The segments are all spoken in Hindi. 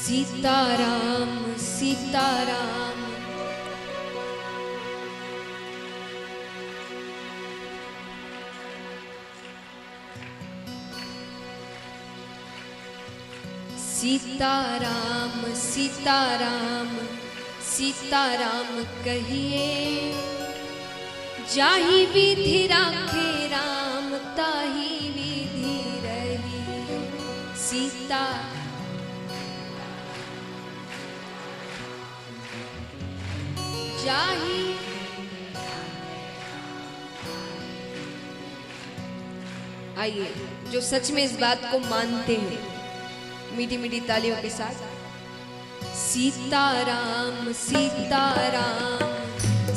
सीताराम सीताराम। सीताराम सीताराम सीताराम कहिए, जाहि विधि राखे राम ताहि विधि रही। सीता जाहि आइए जो सच में इस बात को मानते हैं मीठी मीठी तालियों के साथ, सीताराम सीताराम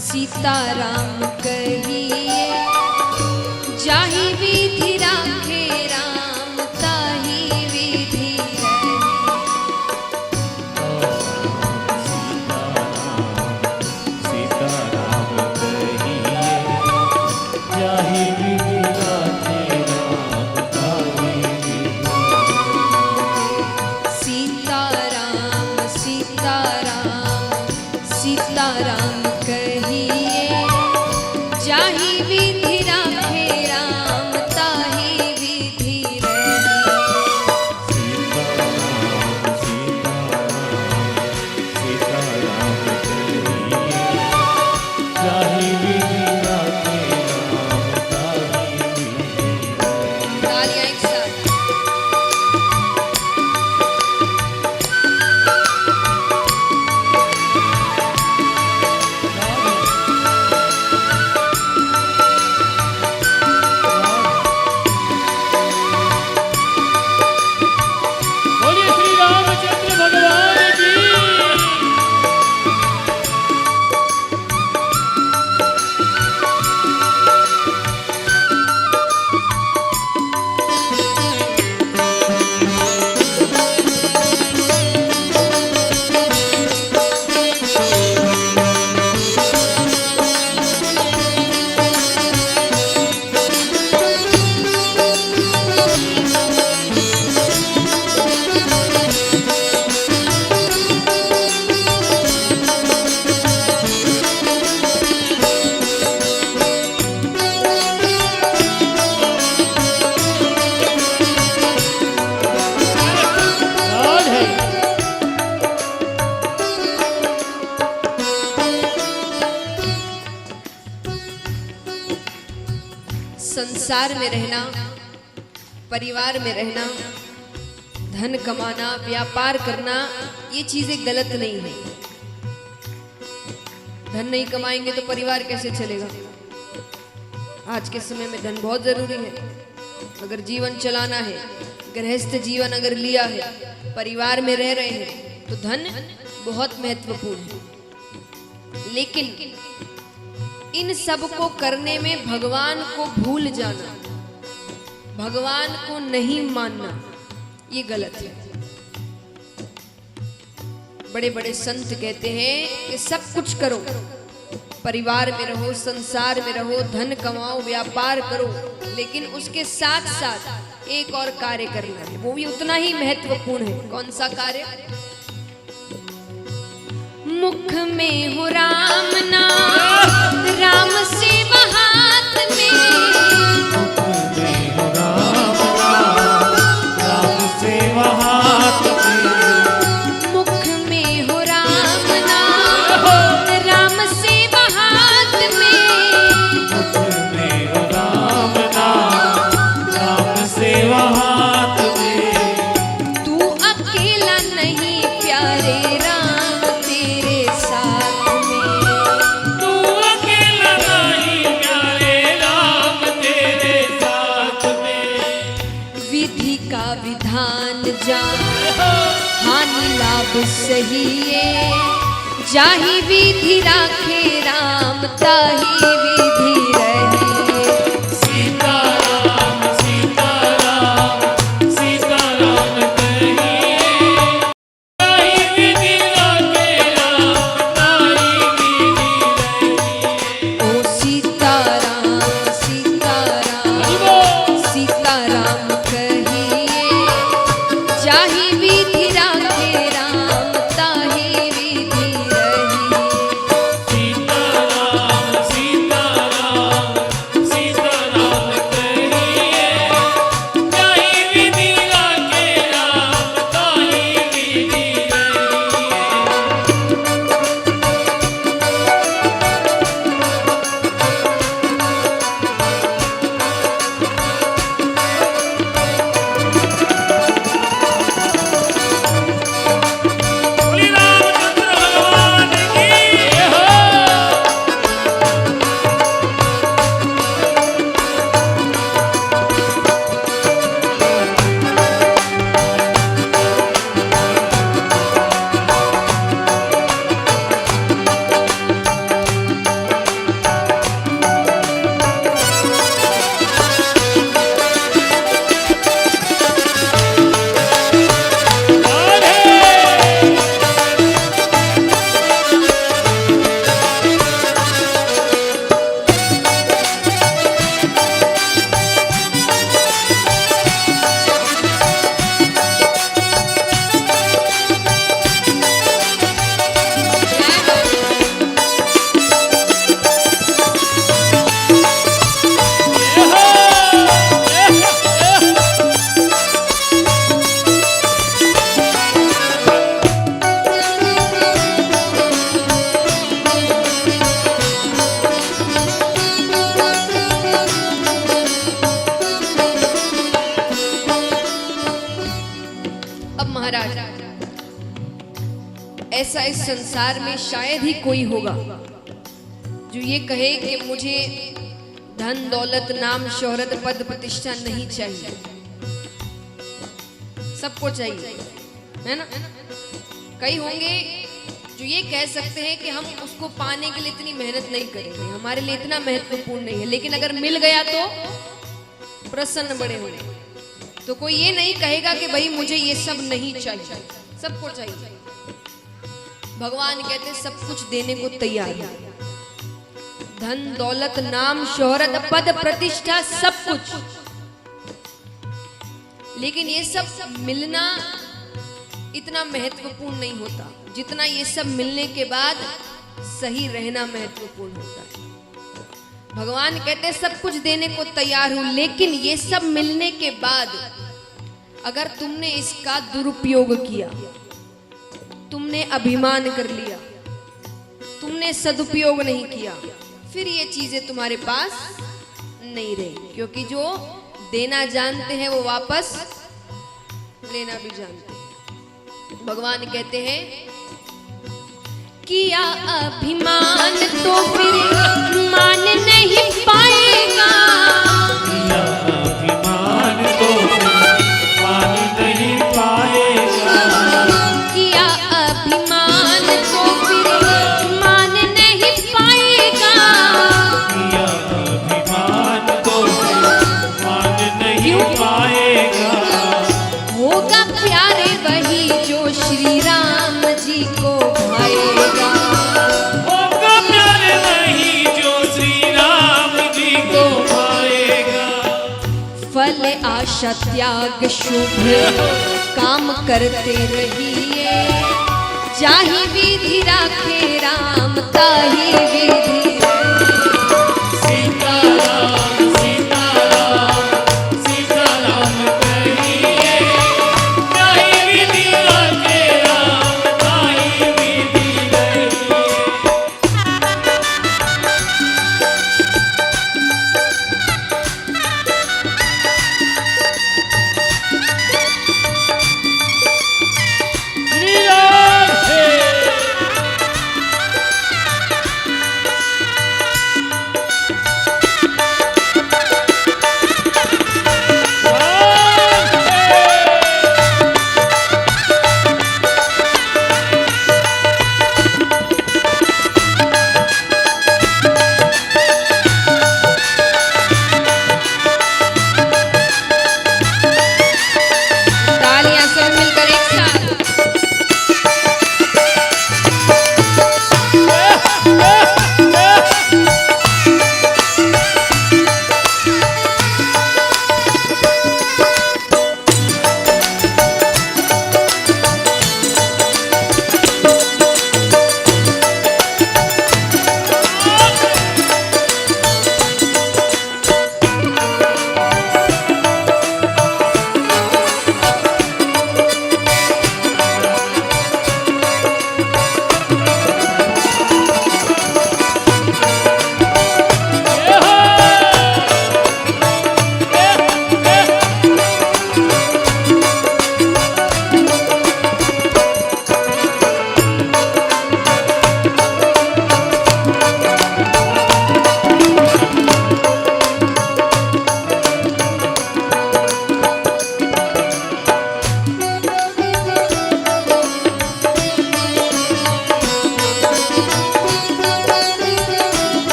सीताराम कहिए, जाहि विधि राखे राम ताहि विधि रही। सीताराम कहिए, जाहि विधि राखे राम ताहि विधि। सीताराम सीताराम सीताराम कहिए, जाहि विधि राखे राम ताहि विधि रही। सीताराम कहिए, जाहि विधि राखे राम ताहि विधि। तालियां एक साथ। बोलिए श्री रामचंद्र भगवान की। संसार में रहना, परिवार में रहना, धन कमाना, व्यापार करना, ये चीजें गलत नहीं है। धन नहीं कमाएंगे तो परिवार कैसे चलेगा? आज के समय में धन बहुत जरूरी है। अगर जीवन चलाना है, गृहस्थ जीवन अगर लिया है, परिवार में रह रहे हैं, तो धन बहुत महत्वपूर्ण है। लेकिन इन सब को करने में भगवान को भूल जाना, भगवान को नहीं मानना, ये गलत है। बड़े बड़े संत कहते हैं कि सब कुछ करो, परिवार में रहो, संसार में रहो, धन कमाओ, व्यापार करो, लेकिन उसके साथ साथ एक और कार्य करना है, वो भी उतना ही महत्वपूर्ण है। कौन सा कार्य? मुख में हो राम नाम, राम सेवा हाथ में। मुख में हो राम नाम, राम सेवा हाथ में। मुख में हो राम नाम, राम सेवा हाथ में। मुख में हो राम नाम, राम सेवा हाथ में। तू अकेला नहीं प्यारे राम तेरे साथ में। तू अकेला नहीं प्यारे राम तेरे साथ में। विधि का विधान जान, हानि लाभ सही है, जाहि विधि राखे राम ताहि विधि रही। सीताराम सीताराम सीताराम कहिए, ताहि विधि राखे राम ताहि विधि रही। ओ सीताराम सीताराम सीताराम कहिए, जाहि विधि राखे राम ऐसा इस संसार में शायद ही कोई होगा जो ये कहे कि मुझे धन दौलत नाम शोहरत पद प्रतिष्ठा नहीं चाहिए। सबको चाहिए, है ना। कई होंगे जो ये कह सकते हैं कि हम उसको पाने के लिए इतनी मेहनत नहीं करेंगे, हमारे लिए इतना महत्वपूर्ण नहीं है, लेकिन अगर मिल गया तो प्रसन्न बड़े होंगे। तो कोई ये नहीं कहेगा कि भाई मुझे ये सब नहीं चाहिए, सबको चाहिए। भगवान कहते सब कुछ देने को तैयार है, धन दौलत नाम शोहरत पद प्रतिष्ठा सब कुछ, लेकिन ये सब मिलना इतना महत्वपूर्ण नहीं होता जितना ये सब मिलने के बाद सही रहना महत्वपूर्ण होता है। भगवान कहते हैं सब कुछ देने को तैयार हूं, लेकिन ये सब मिलने के बाद अगर तुमने इसका दुरुपयोग किया, तुमने अभिमान कर लिया, तुमने सदुपयोग नहीं किया, फिर ये चीजें तुम्हारे पास नहीं रही। क्योंकि जो देना जानते हैं वो वापस लेना भी जानते हैं। भगवान कहते हैं किया अभिमान तो फिर मान नहीं पाएगा, किया अभिमान तो मान नहीं पाएगा, किया अभिमान तो फिर मान नहीं पाएगा, किया अभिमान तो मान नहीं पाएगा। होगा प्यारे वही जो श्री राम जी को भाएगा, होगा प्यारे वही जो श्री राम जी को भाएगा। फल आशा त्याग शुभ काम करते रहिए, जाहि विधि राखे राम ताहि विधि सीताराम सीताराम सीताराम कहिए, ताहि विधि राखे राम ताहि विधि रहिए। निराश है तालियां सब मिलकर एक साथ।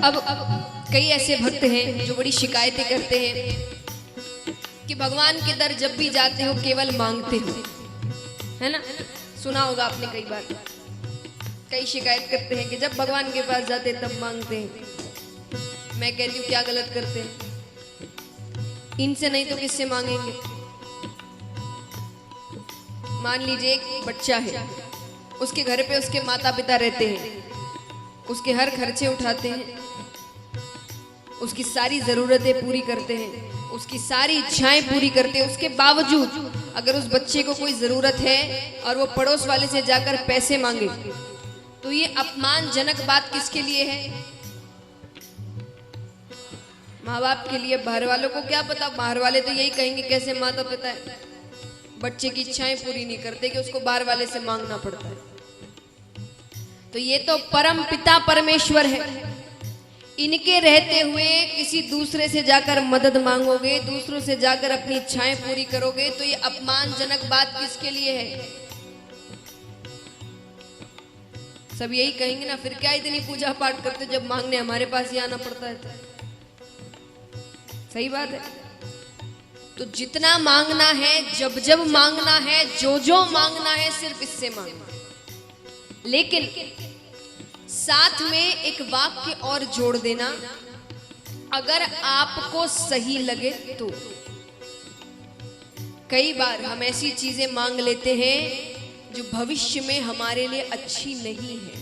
अब कई ऐसे भक्त हैं जो बड़ी शिकायतें करते हैं कि भगवान के दर जब भी जाते हो केवल मांगते हो, है ना। सुना होगा आपने कई बार, कई शिकायत करते हैं कि जब भगवान के पास जाते हैं तब मांगते हैं। मैं कहती हूँ क्या गलत करते हैं, इनसे नहीं तो किससे मांगेंगे। मान लीजिए एक बच्चा है, उसके घर पे उसके माता पिता रहते हैं, उसके हर खर्चे उठाते हैं, उसकी सारी जरूरतें पूरी करते हैं, उसकी सारी इच्छाएं पूरी करते हैं। उसके बावजूद अगर उस बच्चे को कोई जरूरत है और वो पड़ोस वाले से जाकर पैसे मांगे, तो ये अपमानजनक बात किसके लिए है? माँ बाप के लिए। बाहर वालों को क्या पता, बाहर वाले तो यही कहेंगे कैसे माता पिता है, बच्चे की इच्छाएं पूरी नहीं करते कि उसको बाहर वाले से मांगना पड़ता है। तो ये तो परम पिता परमेश्वर है, इनके रहते हुए किसी दूसरे से जाकर मदद मांगोगे, दूसरों से जाकर अपनी इच्छाएं पूरी करोगे, तो ये अपमानजनक बात किसके लिए है? सब यही कहेंगे ना, फिर क्या इतनी पूजा पाठ करते जब मांगने हमारे पास ही आना पड़ता है। सही बात है। तो जितना मांगना है, जब जब मांगना है, जो जो मांगना है, सिर्फ इससे मांगना। लेकिन साथ में एक वाक्य और जोड़ देना, अगर आपको सही लगे तो। कई बार हम ऐसी चीजें मांग लेते हैं जो भविष्य में हमारे लिए अच्छी नहीं है,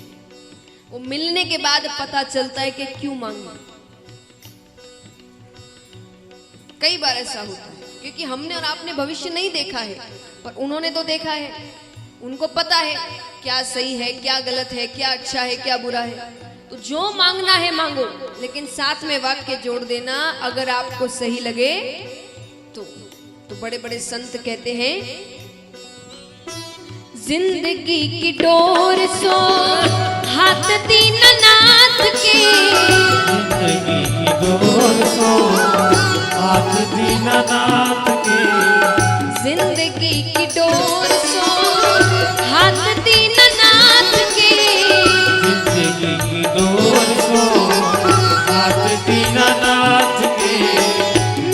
वो मिलने के बाद पता चलता है कि क्यों मांगा। कई बार ऐसा होता है क्योंकि हमने और आपने भविष्य नहीं देखा है, पर उन्होंने तो देखा है, उनको पता है क्या सही है, क्या गलत है, क्या अच्छा है, क्या बुरा है। तो जो मांगना है मांगो, लेकिन साथ में वाक्य जोड़ देना, अगर आपको सही लगे तो। बड़े बड़े संत कहते हैं, जिंदगी की डोर सो हाथ दीननाथ के, जिंदगी की डोर सो हाथ दीननाथ के, जिंदगी की डोर सो हाथ दीननाथ के, जिंदगी की डोर सो हाथ दीननाथ के,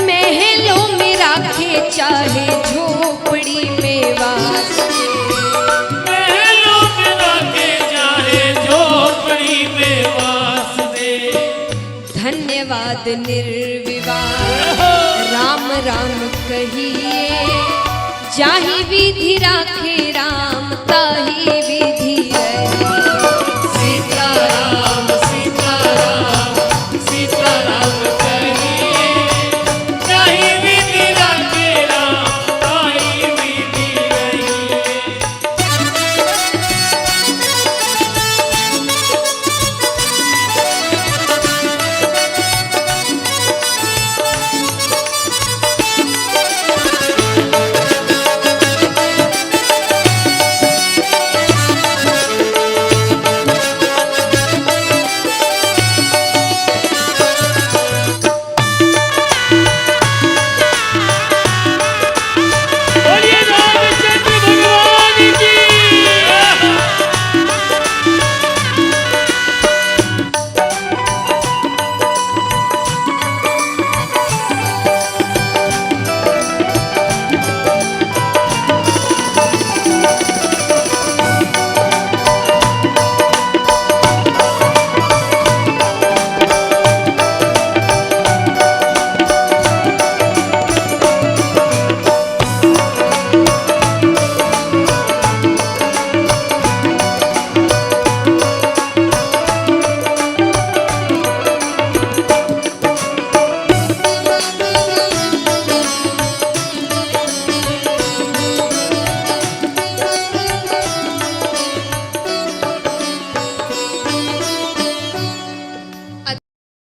महलों में राखे चाहे झोपड़ी में वास के, महलों में राखे चाहे झोपड़ी में वास दे। धन्यवाद निर्विवाद राम राम कहिए, जाहि विधि राखे राम ताहि विधि रहे। सीताराम सीताराम सीताराम कहिए, ताहि विधि राखे राम ताहि विधि रहिए। बोलिए रामचंद्र भगवान की।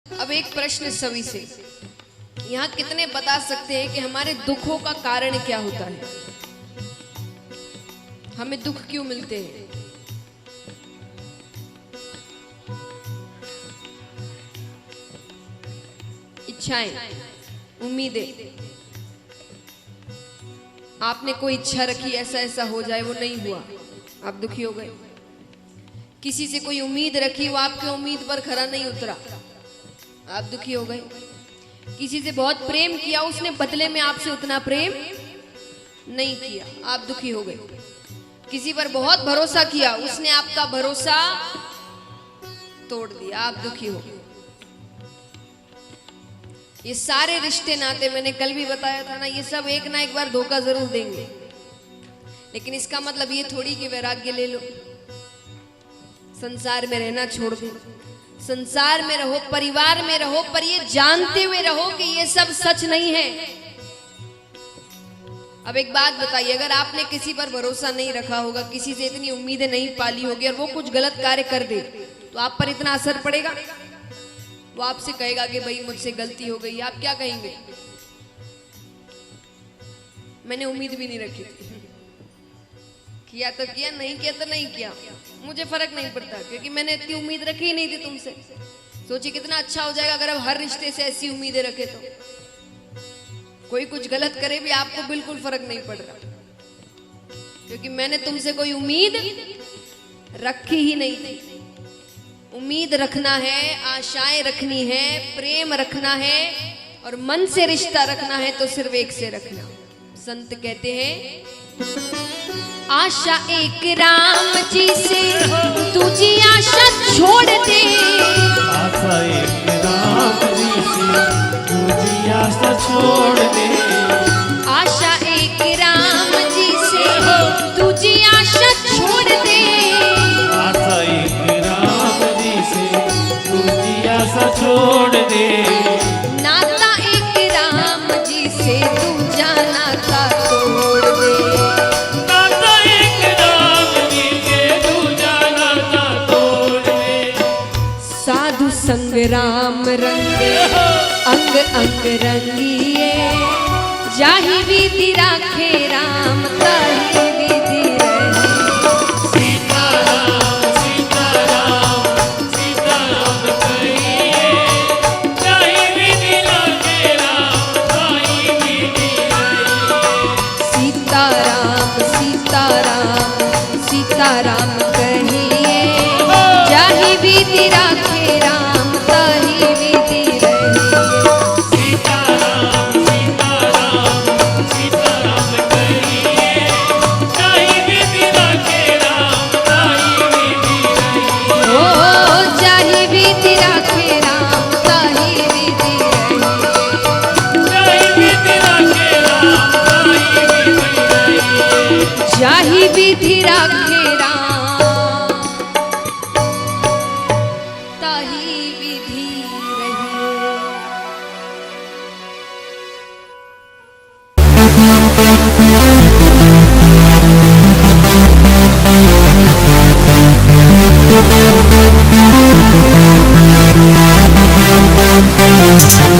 अब एक प्रश्न सभी से, यहाँ कितने बता सकते हैं कि हमारे दुखों का कारण क्या होता है? हमें दुख क्यों मिलते हैं? इच्छाएं, उम्मीदें। आपने कोई इच्छा रखी ऐसा ऐसा हो जाए, वो नहीं हुआ, आप दुखी हो गए। किसी से कोई उम्मीद रखी, वो आपकी उम्मीद पर खरा नहीं उतरा, आप दुखी हो गए। किसी से बहुत प्रेम किया, उसने बदले में आपसे उतना प्रेम नहीं किया, आप दुखी हो गए। किसी पर बहुत भरोसा किया, उसने आपका भरोसा तोड़ दिया, आप दुखी हो गए। ये सारे रिश्ते नाते, मैंने कल भी बताया था ना, ये सब एक ना एक बार धोखा जरूर देंगे, लेकिन इसका मतलब ये थोड़ी कि वैराग्य ले लो, संसार में रहना छोड़ दो। संसार में रहो, परिवार में रहो, पर ये जानते हुए रहो कि ये सब सच नहीं है। अब एक बात बताइए, अगर आपने किसी पर भरोसा नहीं रखा होगा, किसी से इतनी उम्मीदें नहीं पाली होगी, और वो कुछ गलत कार्य कर दे, तो आप पर इतना असर पड़ेगा? वो आपसे कहेगा कि भाई मुझसे गलती हो गई, आप क्या कहेंगे? मैंने उम्मीद भी नहीं रखी थी। किया तो किया, नहीं किया तो नहीं किया, मुझे फर्क नहीं पड़ता, क्योंकि मैंने इतनी उम्मीद रखी ही नहीं थी तुमसे। सोची कितना अच्छा हो जाएगा अगर अब हर रिश्ते से ऐसी उम्मीदें रखे तो। कोई कुछ गलत करे भी आपको बिल्कुल फर्क नहीं पड़ रहा, क्योंकि मैंने तुमसे कोई उम्मीद रखी ही नहीं थी। उम्मीद रखना है, आशाएं रखनी है, प्रेम रखना है और मन से रिश्ता रखना है तो सिर्फ एक से रखना। संत कहते हैं आशा एक राम जी से, तुझी आशा छोड़ दे। आशा एक राम जी से, तुझी आशा छोड़ दे। आशा एक राम जी से, तुझी आशा छोड़ दे। आशा एक राम जी से, तुझी आशा छोड़ दे। नाता एक राम जी से, दूजा नाता तोड़ दे। नाता एक राम जी से, दूजा नाता तोड़ दे। साधु संग राम रंगे, अंग अंग रंगिए। जाहि विधि राखे राम, ताहि विधि रहे। सीताराम सीताराम सीताराम कहिए, जाहि विधि राखे राम, ताहि विधि रहे। सीताराम सीताराम सीताराम कहिए। जाहि विधि राखे राम, ताहि विधि रहे। सीताराम सीताराम सीताराम कहिए, जाहि विधि राखे राम, ताहि विधि रहे। ओ जाहि विधि राखे राम, ताहि विधि रहे। जाहि विधि राखे राम, ताहि विधि रहे। जाहि विधि राखे राम, ताहि विधि रहे।